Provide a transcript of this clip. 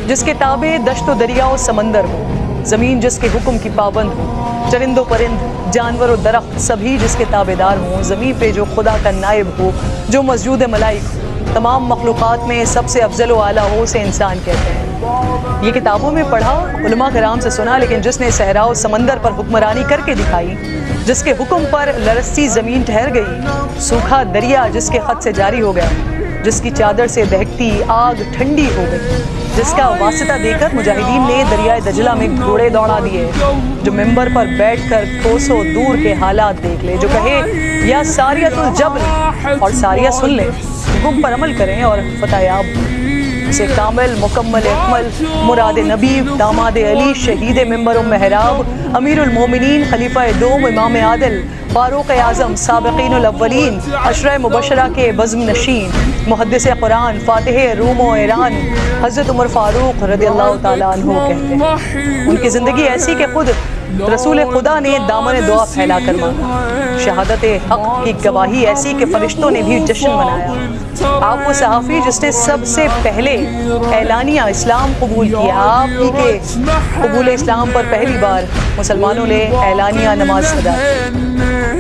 جس کے تابع دشت و دریا و سمندر ہو، زمین جس کے حکم کی پابند ہو، چرند و پرند، جانور و درخت سبھی جس کے تابع دار ہوں، زمین پہ جو خدا کا نائب ہو، جو مسجود ملائک ہو، تمام مخلوقات میں سب سے افضل و اعلیٰ ہو، اسے انسان کہتے ہیں۔ یہ کتابوں میں پڑھا، علماء کرام سے سنا، لیکن جس نے صحرا و سمندر پر حکمرانی کر کے دکھائی، جس کے حکم پر لرزتی زمین ٹھہر گئی، سوکھا دریا جس کے خط سے جاری ہو گیا، جس کی چادر سے دہکتی آگ ٹھنڈی ہو گئی، جس کا واسطہ دے کر مجاہدین نے دریائے دجلہ میں گھوڑے دوڑا دیے، جو ممبر پر بیٹھ کر کوسوں دور کے حالات دیکھ لے، جو کہے یا ساریۃ الجبر اور ساریہ سن لے، حکم پر عمل کریں اور فتح یاب ہوں۔ اسے کامل، مکمل، اکمل، مراد نبی، داماد علی، شہید ممبر و محراب، امیر المومنین، خلیفہ دوم، امام عادل، فاروق اعظم، سابقین الاولین، عشرہ مبشرہ کے بزم نشین، محدث قرآن، فاتح روم و ایران، حضرت عمر فاروق رضی اللہ تعالیٰ عنہ کہتے ہیں۔ ان کی زندگی ایسی کہ خود رسول خدا نے دامن دعا پھیلا کر مانگا، شہادت حق کی گواہی ایسی کہ فرشتوں نے بھی جشن منایا۔ آپ وہ صحافی جس نے سب سے پہلے اعلانیہ اسلام قبول کیا، آپ ہی کے قبول اسلام پر پہلی بار مسلمانوں نے اعلانیہ نماز ادا کی۔